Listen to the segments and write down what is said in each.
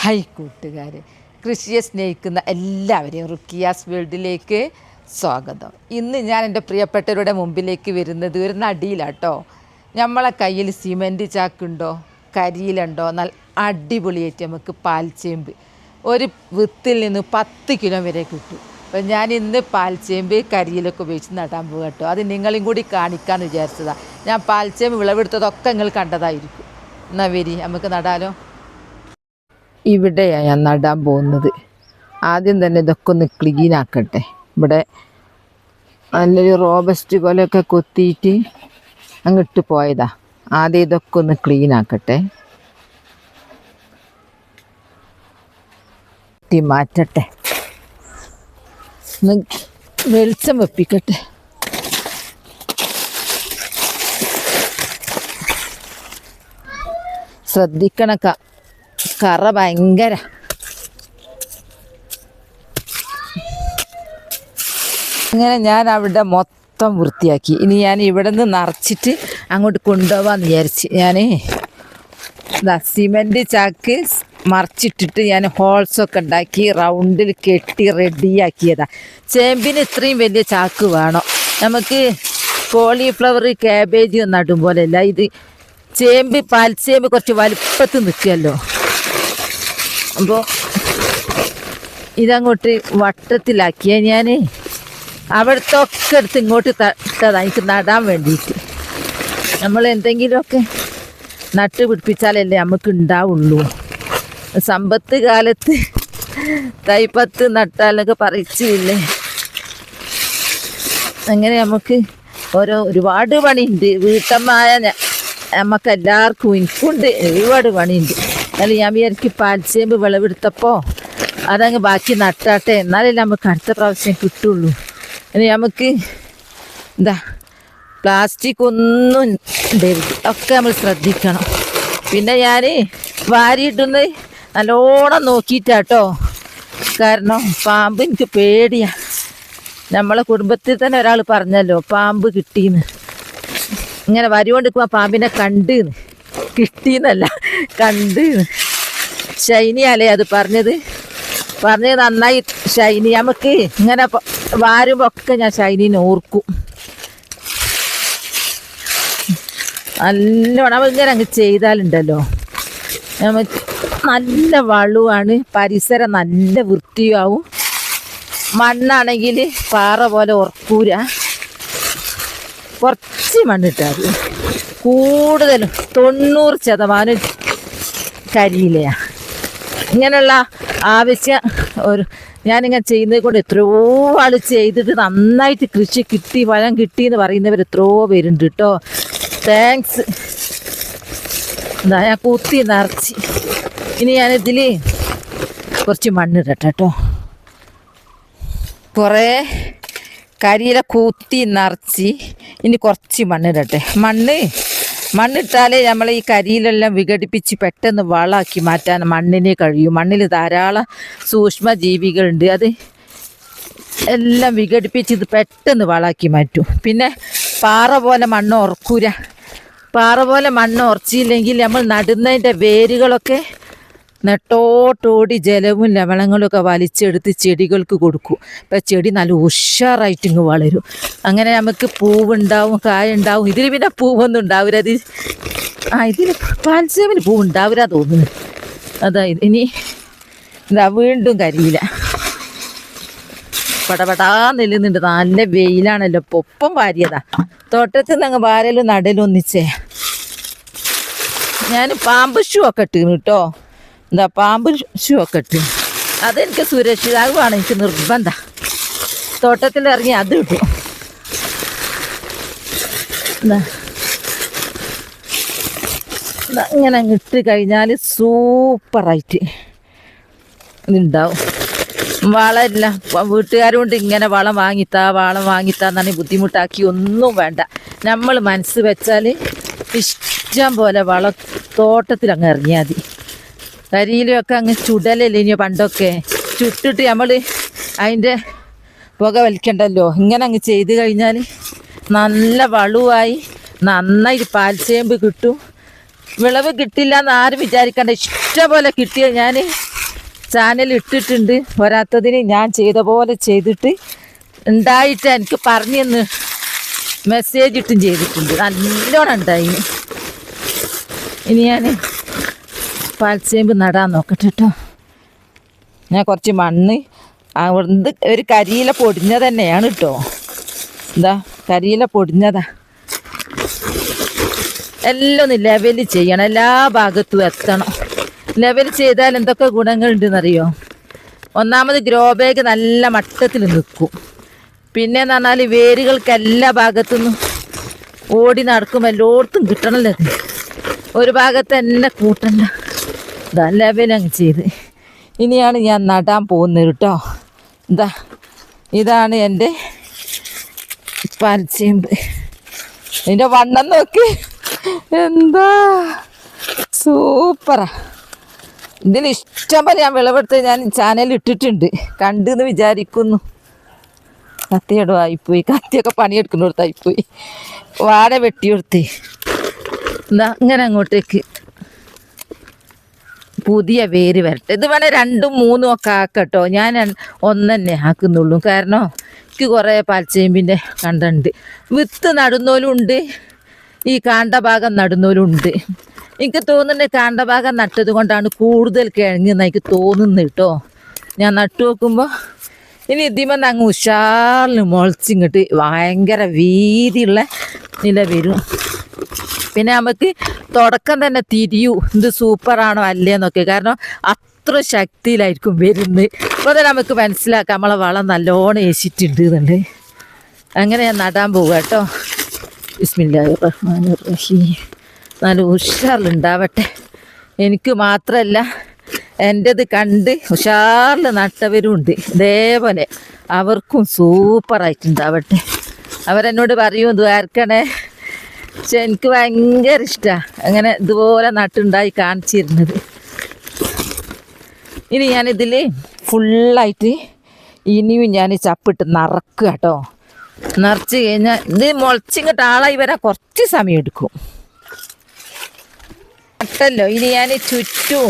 Hi കൂട്ടുകാരെ, കൃഷിയെ സ്നേഹിക്കുന്ന എല്ലാവരെയും റുക്കിയാസ് വേൾഡിലേക്ക് സ്വാഗതം. ഇന്ന് ഞാൻ എൻ്റെ പ്രിയപ്പെട്ടവരുടെ മുമ്പിലേക്ക് വരുന്നത് ഒരു നടിയിലാട്ടോ. നമ്മളെ കയ്യിൽ സിമൻറ്റ് ചാക്കുണ്ടോ, കരിയിലുണ്ടോ, നല്ല അടിപൊളിയായിട്ട് നമുക്ക് പാൽച്ചേമ്പ് ഒരു വിത്തിൽ നിന്ന് 10 കിലോ വരെ കിട്ടും. അപ്പോൾ ഞാൻ ഇന്ന് പാൽച്ചേമ്പ് കരിയിലൊക്കെ ഉപയോഗിച്ച് നടാൻ പോകും കേട്ടോ. അത് നിങ്ങളെയും കൂടി കാണിക്കാമെന്ന് വിചാരിച്ചതാണ്. ഞാൻ പാൽച്ചേമ്പ് വിളവെടുത്തതൊക്കെ നിങ്ങൾ കണ്ടതായിരിക്കും. എന്നാൽ വരി നമുക്ക് നടാലോ. ഇവിടെയാണ് ഞാൻ നടാൻ പോകുന്നത്. ആദ്യം തന്നെ ഇതൊക്കെ ഒന്ന് ക്ലീൻ ആക്കട്ടെ. ഇവിടെ നല്ലൊരു റോബസ്റ്റ് കൊലയൊക്കെ കൊത്തിയിട്ട് അങ്ങിട്ട് പോയതാ. ആദ്യം ഇതൊക്കെ ഒന്ന് ക്ലീൻ ആക്കട്ടെ, മാറ്റട്ടെ, ഒന്ന് വെളിച്ചം വെപ്പിക്കട്ടെ. ശ്രദ്ധിക്കണം, കറ ഭയങ്കര. അങ്ങനെ ഞാൻ അവിടെ മൊത്തം വൃത്തിയാക്കി. ഇനി ഞാൻ ഇവിടെ നിന്ന് നിറച്ചിട്ട് അങ്ങോട്ട് കൊണ്ടുപോകാമെന്ന് വിചാരിച്ച് ഞാൻ സിമൻറ്റ് ചാക്ക് മറിച്ചിട്ടിട്ട് ഞാൻ ഹോൾസൊക്കെ ഉണ്ടാക്കി റൗണ്ടിൽ കെട്ടി റെഡിയാക്കിയതാണ്. ചേമ്പിന് ഇത്രയും വലിയ ചാക്ക് വേണം. നമുക്ക് കോളിഫ്ലവർ കാബേജ് നടും പോലെയല്ല ഇത്. ചേമ്പ് പാൽച്ചേമ്പ് കുറച്ച് വലുപ്പത്തിൽ നിൽക്കുമല്ലോ. അപ്പോൾ ഇതങ്ങോട്ട് വട്ടത്തിലാക്കിയ ഞാൻ അവിടുത്തെ ഒക്കെ എടുത്ത് ഇങ്ങോട്ട് തട്ടതാണ് എനിക്ക് നടാൻ വേണ്ടിയിട്ട്. നമ്മൾ എന്തെങ്കിലുമൊക്കെ നട്ട് പിടിപ്പിച്ചാലല്ലേ നമുക്ക് ഉണ്ടാവുള്ളൂ. സമ്പത്ത് കാലത്ത് തൈപ്പത്ത് നട്ടാലൊക്കെ പറിച്ചില്ലേ. അങ്ങനെ നമുക്ക് ഒരുപാട് പണിയുണ്ട്. വീട്ടമ്മായ നമുക്ക് എല്ലാവർക്കും എനിക്കുണ്ട് ഒരുപാട് പണിയുണ്ട്. എന്നാലും ഞാൻ വിചാരിക്കും പാൽച്ചേമ്പ് വിളവെടുത്തപ്പോൾ അതങ്ങ് ബാക്കി നട്ടാട്ടെ, എന്നാലല്ലേ നമുക്ക് അടുത്ത പ്രാവശ്യം കിട്ടുള്ളൂ. ഇനി നമുക്ക് പ്ലാസ്റ്റിക് ഒന്നും ഇടരുത്, ഒക്കെ നമ്മൾ ശ്രദ്ധിക്കണം. പിന്നെ ഞാൻ വാരിയിടുന്നത് നല്ലോണം നോക്കിയിട്ടാട്ടോ. കാരണം പാമ്പ് എനിക്ക് പേടിയാണ്. നമ്മളെ കുടുംബത്തിൽ തന്നെ ഒരാൾ പറഞ്ഞല്ലോ പാമ്പ് കിട്ടിയെന്ന്. ഇങ്ങനെ വരികൊണ്ടിരിക്കുമ്പോൾ പാമ്പിനെ കണ്ടെന്ന്, കിട്ടിയെന്നല്ല കണ്ടെന്ന്. ഷൈനിയല്ലേ അത് പറഞ്ഞത് നന്നായി. ഷൈനി നമുക്ക് ഇങ്ങനെ വാരുമ്പോൾ ഒക്കെ ഞാൻ ഷൈനിനെ ഓർക്കും നല്ലോണം. നമ്മൾ ഇങ്ങനെ അങ്ങ് ചെയ്താലുണ്ടല്ലോ നമുക്ക് നല്ല വളവുമാണ്, പരിസരം നല്ല വൃത്തിയാവും. മണ്ണാണെങ്കിൽ പാറ പോലെ ഉറക്കൂല. കുറച്ച് മണ്ണിട്ടാൽ കൂടുതലും 90% കരിയിലയാണ്. ഇങ്ങനെയുള്ള ആവശ്യം ഞാനിങ്ങനെ ചെയ്യുന്നത് കൊണ്ട് എത്രയോ ആൾ ചെയ്തിട്ട് നന്നായിട്ട് കൃഷി കിട്ടി, ഫലം കിട്ടിയെന്ന് പറയുന്നവർ എത്രയോ പേരുണ്ട് കേട്ടോ. താങ്ക്സ്. ഞാൻ കുത്തി നിറച്ച്. ഇനി ഞാനിതിൽ കുറച്ച് മണ്ണിടട്ടെ കേട്ടോ. കുറേ കരിയില കൂത്തി നിറച്ച് ഇനി കുറച്ച് മണ്ണിടട്ടെ. മണ്ണിട്ടാലേ നമ്മൾ ഈ കരിയിലെല്ലാം വിഘടിപ്പിച്ച് പെട്ടെന്ന് വളമാക്കി മാറ്റാൻ മണ്ണിനെ കഴിയും. മണ്ണിൽ ധാരാളം സൂക്ഷ്മജീവികളുണ്ട്. അത് എല്ലാം വിഘടിപ്പിച്ച് ഇത് പെട്ടെന്ന് വളമാക്കി മാറ്റും. പിന്നെ പാറ പോലെ മണ്ണ് ഉറക്കൂല. പാറ പോലെ മണ്ണ് ഉറച്ചില്ലെങ്കിൽ നമ്മൾ നടുന്നതിൻ്റെ വേരുകളൊക്കെ നെട്ടോട്ടോടി ജലവും ലവണങ്ങളും ഒക്കെ വലിച്ചെടുത്ത് ചെടികൾക്ക് കൊടുക്കും. അപ്പം ചെടി നല്ല ഉഷാറായിട്ട് ഇങ്ങ് വളരും. അങ്ങനെ നമുക്ക് പൂവുണ്ടാവും, കായുണ്ടാവും. ഇതിൽ പിന്നെ പൂവൊന്നും ഉണ്ടാവില്ല. ഇതിൽ പാൽച്ചേമ്പിന് പൂവുണ്ടാവില്ല തോന്നുന്നു. അതായത് ഇനി വീണ്ടും കരിയില പടപടാ നില്ലുന്നുണ്ട്. നല്ല വെയിലാണല്ലോ. ഒപ്പം വാരിയതാ. തോട്ടത്തിൽ നിന്ന് അങ്ങ് വാരലും നടലും ഒന്നിച്ചേ. ഞാൻ പാമ്പ് ഷൂ ഒക്കെ ഇട്ടിരുന്നു കേട്ടോ. പാമ്പ് ഷൂ ഒക്കെ ഇട്ട് അതെനിക്ക് സുരക്ഷിതമാണ്. എനിക്ക് നിർബന്ധം. തോട്ടത്തിലിറങ്ങി അത് ഇട്ടു. ഇങ്ങനെ ഇട്ട് കഴിഞ്ഞാൽ സൂപ്പറായിട്ട് ഇതുണ്ടാവും. വളമില്ല, വീട്ടുകാരുകൊണ്ട് ഇങ്ങനെ വളം വാങ്ങിത്താന്നാണ് ബുദ്ധിമുട്ടാക്കി ഒന്നും വേണ്ട. നമ്മൾ മനസ്സ് വെച്ചാൽ ഇഷ്ടം പോലെ വളം തോട്ടത്തിൽ അങ്ങ് ഇറങ്ങിയാൽ മതി. കരിയിലൊക്കെ അങ്ങ് ചുടലല്ലേ ഇനി പണ്ടൊക്കെ. ചുട്ടിട്ട് നമ്മൾ അതിൻ്റെ പുക വലിക്കണ്ടല്ലോ. ഇങ്ങനെ അങ്ങ് ചെയ്ത് കഴിഞ്ഞാൽ നല്ല വളവുമായി നന്നായിട്ട് പാൽച്ചേമ്പ് കിട്ടും. വിളവ് കിട്ടില്ല എന്ന് ആരും വിചാരിക്കണ്ട. ഇഷ്ടംപോലെ കിട്ടിയ ഞാൻ ചാനൽ ഇട്ടിട്ടുണ്ട്. വരാത്തതിന് ഞാൻ ചെയ്ത പോലെ ചെയ്തിട്ട് ഉണ്ടായിട്ട് എനിക്ക് പറഞ്ഞെന്ന് മെസ്സേജ് ഇട്ടും ചെയ്തിട്ടുണ്ട്. നല്ലോണം ഉണ്ടായി. ഇനി ഞാൻ പാൽച്ചേമ്പ് നടാൻ നോക്കട്ടെ കേട്ടോ. ഞാൻ കുറച്ച് മണ്ണ് അവിടുന്ന് ഒരു കരിയില പൊടിഞ്ഞത് തന്നെയാണ് കേട്ടോ. എന്താ കരിയില പൊടിഞ്ഞതാ. എല്ലാം ഒന്ന് ലെവൽ ചെയ്യണം, എല്ലാ ഭാഗത്തും എത്തണം. ലെവൽ ചെയ്താൽ എന്തൊക്കെ ഗുണങ്ങളുണ്ടെന്നറിയോ? ഒന്നാമത് ഗ്രോ ബാഗ് നല്ല മട്ടത്തിൽ നിൽക്കും. പിന്നെന്ന് പറഞ്ഞാൽ വേരുകൾക്ക് എല്ലാ ഭാഗത്തുനിന്നും ഓടി നടക്കുമ്പോൾ എല്ലായിടത്തും കിട്ടണമല്ലോ. അത് ഒരു ഭാഗത്ത് തന്നെ കൂട്ടണ്ട. ഇതാ ലെവൽ അങ്ങ് ചെയ്ത് ഇനിയാണ് ഞാൻ നടാൻ പോകുന്നത് കേട്ടോ. എന്താ ഇതാണ് എൻ്റെ പാൽച്ചേമ്പ്. ഇതിൻ്റെ വണ്ണം നോക്കി, എന്താ സൂപ്പറാ. ഇതിൽ ഇഷ്ടം പോലെ ഞാൻ വിളവെടുത്ത് ഞാൻ ചാനൽ ഇട്ടിട്ടുണ്ട്, കണ്ടെന്ന് വിചാരിക്കുന്നു. കത്തിയുടെ ആയിപ്പോയി, കത്തിയൊക്കെ പണിയെടുക്കുന്നിടത്തായിപ്പോയി. വാഴ വെട്ടിയെടുത്ത് എന്താ ഇങ്ങനെ അങ്ങോട്ടേക്ക് പുതിയ വേര് വരട്ടെ. ഇത് വേണേൽ 2ഉം 3ഉം ഒക്കെ ആക്കട്ടോ. ഞാൻ 1 തന്നെ ആക്കുന്നുള്ളൂ. കാരണം എനിക്ക് കുറേ പാൽച്ചേമ്പിൻ്റെ കണ്ടുണ്ട്. വിത്ത് നടുന്നോലും ഉണ്ട്, ഈ കാണ്ടഭാഗം നടുന്നോലും ഉണ്ട്. എനിക്ക് തോന്നുന്നത് കാണ്ടഭാഗം നട്ടത് കൊണ്ടാണ് കൂടുതൽ കിഴങ്ങെന്ന് എനിക്ക് തോന്നുന്നത് കേട്ടോ. ഞാൻ നട്ടു നോക്കുമ്പോൾ ഇനി ഇതിമെന്ന് അങ്ങ് ഉഷാറിന് മുളച്ചിങ്ങോട്ട് ഭയങ്കര വീതിയുള്ള നില വരും. പിന്നെ നമുക്ക് തുടക്കം തന്നെ തിരിയൂ ഇത് സൂപ്പറാണോ അല്ലേന്നൊക്കെ. കാരണം അത്ര ശക്തിയിലായിരിക്കും വരുന്നത്. അപ്പോൾ തന്നെ നമുക്ക് മനസ്സിലാക്കാം നമ്മളെ വളം നല്ലോണം ഏശിട്ടുണ്ട് എന്നുണ്ട്. അങ്ങനെ ഞാൻ നടാൻ പോവുക കേട്ടോ. ബിസ്മില്ലാഹിർ റഹ്മാനിർ റഹീം. നല്ല ഉഷാറിലുണ്ടാവട്ടെ. എനിക്ക് മാത്രമല്ല, എൻ്റെത് കണ്ട് ഉഷാറിൽ നട്ടവരും ഉണ്ട്. ഇതേപോലെ അവർക്കും സൂപ്പറായിട്ടുണ്ടാവട്ടെ. അവരെന്നോട് പറയും ദ്വാരക്കണേ. പക്ഷെ എനിക്ക് ഭയങ്കര ഇഷ്ടമാണ് അങ്ങനെ ഇതുപോലെ നട്ടുണ്ടായി കാണിച്ചിരുന്നത്. ഇനി ഞാനിതിൽ ഫുള്ളായിട്ട് ഇനിയും ഞാൻ ചപ്പിട്ട് നിറക്കുക കേട്ടോ. നിറച്ച് കഴിഞ്ഞാൽ ഇത് മുളച്ചിങ്ങോട്ട് ആളായി വരാൻ കുറച്ച് സമയം എടുക്കും. നട്ടല്ലോ ഇനി ഞാൻ ചുറ്റും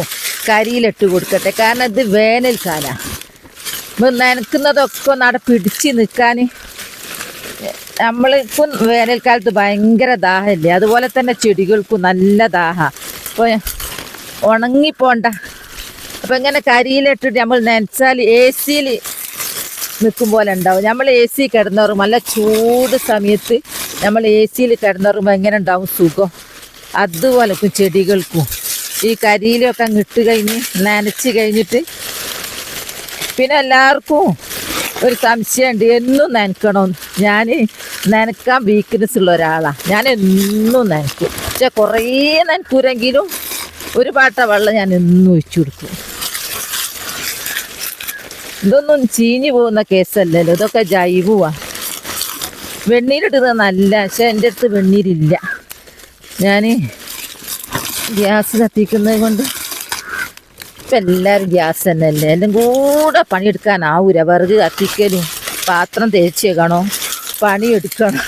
കരിയിലിട്ട് കൊടുക്കട്ടെ. കാരണം ഇത് വേനൽക്കാലമാണ്. ഇപ്പം നനക്കുന്നതൊക്കെ നട പിടിച്ച് നിൽക്കാൻ നമ്മളിപ്പം വേനൽക്കാലത്ത് ഭയങ്കര ദാഹമല്ലേ, അതുപോലെ തന്നെ ചെടികൾക്കും നല്ല ദാഹമാണ്. അപ്പോൾ ഉണങ്ങിപ്പോണ്ട. അപ്പം ഇങ്ങനെ കരിയിലിട്ടിട്ട് നമ്മൾ നനച്ചാൽ AC നിൽക്കും പോലെ ഉണ്ടാവും. നമ്മൾ AC കിടന്നുറങ്ങും. നല്ല ചൂട് സമയത്ത് നമ്മൾ AC കിടന്നുറങ്ങുമ്പോൾ എങ്ങനെ ഉണ്ടാവും സുഖം, അതുപോലെ ചെടികൾക്കും. ഈ കരിയിലൊക്കെ അങ്ങ് ഇട്ട് കഴിഞ്ഞ് നനച്ച് കഴിഞ്ഞിട്ട് പിന്നെ എല്ലാവർക്കും ഒരു സംശയമുണ്ട് എന്നും നനക്കണമെന്ന്. ഞാൻ നനക്കാൻ വീക്ക്നെസ് ഉള്ള ഒരാളാണ്. ഞാൻ എന്നും നനക്കും. പക്ഷെ കുറേ നനക്കൂരെങ്കിലും ഒരു പാട്ട വെള്ളം ഞാൻ എന്നും ഒഴിച്ചു കൊടുക്കും. ഇതൊന്നും ചീഞ്ഞു പോകുന്ന കേസല്ലല്ലോ, ഇതൊക്കെ ജൈവമാണ്. വെണ്ണീരിടുന്നത് നല്ല, പക്ഷെ എൻ്റെ അടുത്ത് വെണ്ണീരില്ല. ഞാൻ ഗ്യാസ് കത്തിക്കുന്നത് കൊണ്ട് ഇപ്പം എല്ലാവരും ഗ്യാസ് തന്നെ അല്ലേ, എല്ലാം കൂടെ പണിയെടുക്കാനാവൂല. വിറക് കത്തിക്കലും പാത്രം തേച്ചേക്കണോ, പണിയെടുക്കണം,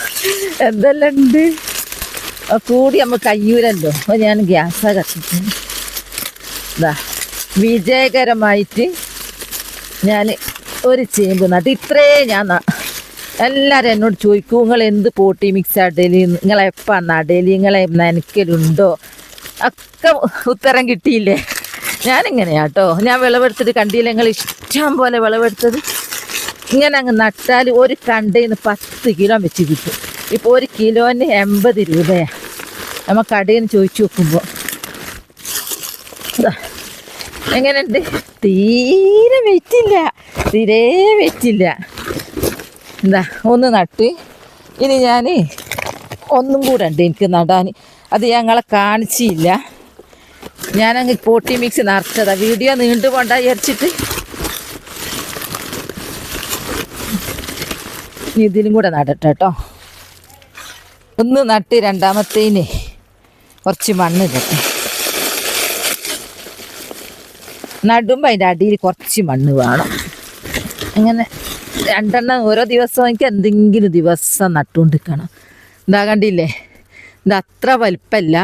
എന്തെല്ലാം ഉണ്ട് കൂടി നമുക്ക് കഴിയൂലല്ലോ. അപ്പോൾ ഞാൻ ഗ്യാസാണ് കത്തിക്കുന്നത്. ഇതാ വിജയകരമായിട്ട് ഞാൻ ഒരു ചേമ്പ് നട്ട്. ഇത്രേ ഞാൻ എല്ലാവരും എന്നോട് ചോദിക്കും നിങ്ങൾ എന്ത് പോട്ടി മിക്സ് ഇടല്, നിങ്ങളെപ്പം നടല്, നിങ്ങളെ നനയ്ക്കലുണ്ടോ, ഒക്കെ ഉത്തരം കിട്ടിയില്ലേ. ഞാനിങ്ങനെയാട്ടോ. ഞാൻ വിളവെടുത്തിട്ട് കണ്ടില്ല, നിങ്ങൾ ഇഷ്ടം പോലെ വിളവെടുത്തത്. ഇങ്ങനെ അങ്ങ് നട്ടാൽ ഒരു കണ്ടയിൽ നിന്ന് 10 കിലോ വെച്ച് കിട്ടും. ഇപ്പോൾ 1 കിലോന് 80 രൂപയാണ്. നമ്മൾ കടയിൽ നിന്ന് ചോദിച്ചു നോക്കുമ്പോൾ എങ്ങനെയുണ്ട്? തീരെ വെറ്റില്ല, തീരെ വെറ്റില്ല. എന്താ ഒന്ന് നട്ട്. ഇനി ഞാൻ ഒന്നും കൂടെ ഉണ്ട് എനിക്ക് നടാൻ. അത് ഞങ്ങളെ കാണിച്ചില്ല. ഞാനങ്ങ് പോട്ടി മിക്സ് നിറച്ചതാണ്. വീഡിയോ നീണ്ടു പോണ്ട വിചാരിച്ചിട്ട് ഇതിലും കൂടെ നടട്ടെ കേട്ടോ. ഒന്ന് നട്ട് രണ്ടാമത്തേന് കുറച്ച് മണ്ണ് ഇടട്ടെ. നടുമ്പോൾ അതിൻ്റെ അടിയിൽ കുറച്ച് മണ്ണ് വേണം. അങ്ങനെ 2 എണ്ണം ഓരോ ദിവസവും എനിക്ക് എന്തെങ്കിലും ദിവസം നട്ടുകൊണ്ടിരിക്കണം. ഇതാ കണ്ടില്ലേ, ഇത് അത്ര വലിപ്പമല്ല,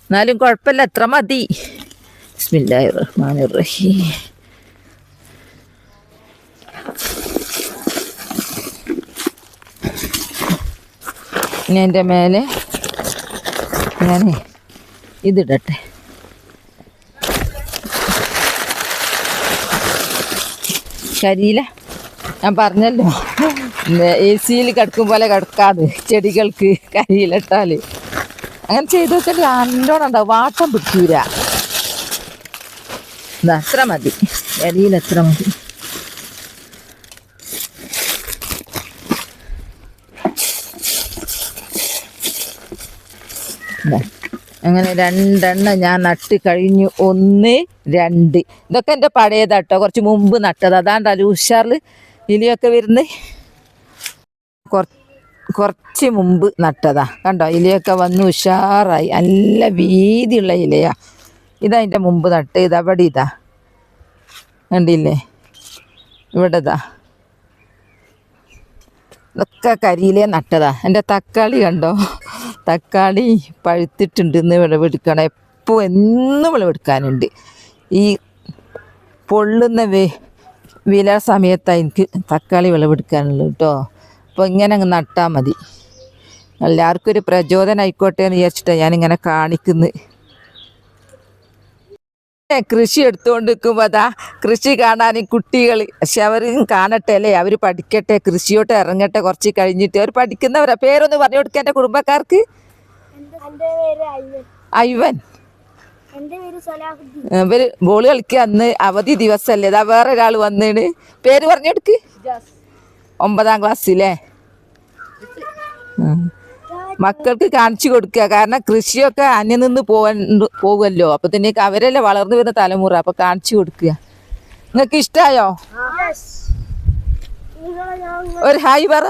എന്നാലും കുഴപ്പമില്ല, എത്ര മതി. ബിസ്മില്ലാഹിർ റഹ്മാനിർ റഹീം. ഇനി അതിൻ്റെ മേലെ ഞാൻ ഇതിടട്ടെ. കരിയില ഞാൻ പറഞ്ഞല്ലോ AC-യിൽ കിടക്കും പോലെ കിടക്കാതെ ചെടികൾക്ക് കരിയിലിട്ടാൽ അങ്ങനെ ചെയ്ത് വെച്ചാൽ നല്ലോണം ഉണ്ടാവും, വാട്ടം പിടിക്കൂല. അത്ര മതി, കരിയിൽ എത്ര മതി. അങ്ങനെ 2 എണ്ണം ഞാൻ നട്ട് കഴിഞ്ഞു. 1 2 ഇതൊക്കെ എൻ്റെ പഴയതാട്ടോ, കുറച്ച് മുമ്പ് നട്ടത്. അതാണ്ടല്ലോ ഉഷാറിൽ ഇലിയൊക്കെ വരുന്നത്, കുറച്ച് മുമ്പ് നട്ടതാ. കണ്ടോ ഇലയൊക്കെ വന്ന് ഉഷാറായി, നല്ല വീതിയുള്ള ഇലയാ. ഇതതിൻ്റെ മുമ്പ് നട്ട്. ഇതവിടെ ഇതാ കണ്ടില്ലേ, ഇവിടെ ഇതാ, ഇതൊക്കെ കരിയിലേ നട്ടതാ. എൻ്റെ തക്കാളി കണ്ടോ, തക്കാളി പഴുത്തിട്ടുണ്ട്, ഇന്ന് വിളവെടുക്കണം. എന്നും വിളവെടുക്കാനുണ്ട്. ഈ പൊള്ളുന്ന വില സമയത്താണ് എനിക്ക് തക്കാളി വിളവെടുക്കാനുള്ളത് കേട്ടോ. അപ്പോൾ ഇങ്ങനെ അങ്ങ് നട്ടാൽ മതി, എല്ലാവർക്കും ഒരു പ്രചോദനം ആയിക്കോട്ടെ എന്ന് വിചാരിച്ചിട്ടാണ് ഞാനിങ്ങനെ കാണിക്കുന്നത്. കൃഷി എടുത്തുകൊണ്ട് നിൽക്കുമ്പോൾ അതാ കൃഷി കാണാൻ കുട്ടികൾ, പക്ഷെ അവരും കാണട്ടെ അല്ലേ, അവർ പഠിക്കട്ടെ, കൃഷിയോട്ട് ഇറങ്ങട്ടെ. കുറച്ച് കഴിഞ്ഞിട്ട് അവർ പഠിക്കുന്നവരാ. പേരൊന്ന് പറഞ്ഞു കൊടുക്കുക എൻ്റെ കുടുംബക്കാർക്ക്. ഐവൻ. ഇവര് ബോള് കളിക്കുക. അന്ന് അവധി ദിവസമല്ലേ, ഇതാ വേറെ ഒരാൾ വന്നിട്ട്. പേര് പറഞ്ഞു കൊടുക്ക്. 9ാം ക്ലാസ്സിലേ. മക്കൾക്ക് കാണിച്ചു കൊടുക്കുക, കാരണം കൃഷിയൊക്കെ അന്യം നിന്ന് പോകുമല്ലോ. അപ്പൊ തന്നെ അവരല്ലേ വളർന്നു വരുന്ന തലമുറ, അപ്പൊ കാണിച്ചു കൊടുക്കുക. നിങ്ങൾക്ക് ഇഷ്ടായോ? ഒരു ഹായ് പറ.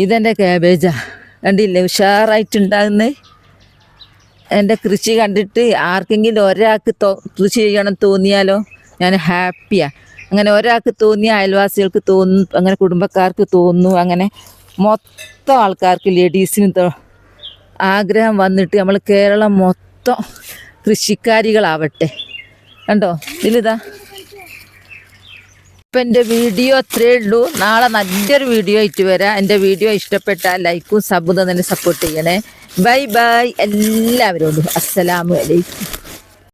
ഇതെന്റെ കാബേജാ, കണ്ടില്ലേ ഉഷാറായിട്ടുണ്ടാകുന്നേ. എൻ്റെ കൃഷി കണ്ടിട്ട് ആർക്കെങ്കിലും ഒരാൾക്ക് കൃഷി ചെയ്യണം തോന്നിയാലോ ഞാൻ ഹാപ്പിയാണ്. അങ്ങനെ ഒരാൾക്ക് തോന്നിയ അയൽവാസികൾക്ക് തോന്നും, അങ്ങനെ കുടുംബക്കാർക്ക് തോന്നുന്നു, അങ്ങനെ മൊത്തം ആൾക്കാർക്ക് ലേഡീസിന് ആഗ്രഹം വന്നിട്ട് നമ്മൾ കേരളം മൊത്തം കൃഷിക്കാരികളാവട്ടെ. കണ്ടോ ഇതിലിതാ. ഇപ്പം എൻ്റെ വീഡിയോ അത്രയേ ഉള്ളൂ. നാളെ നല്ലൊരു വീഡിയോ ആയിട്ട് വരാം. എൻ്റെ വീഡിയോ ഇഷ്ടപ്പെട്ടാൽ ലൈക്കും സബും തന്നെ സപ്പോർട്ട് ചെയ്യണേ. ബൈ ബൈ എല്ലാവരോടും. അസ്സലാമു അലൈക്കും.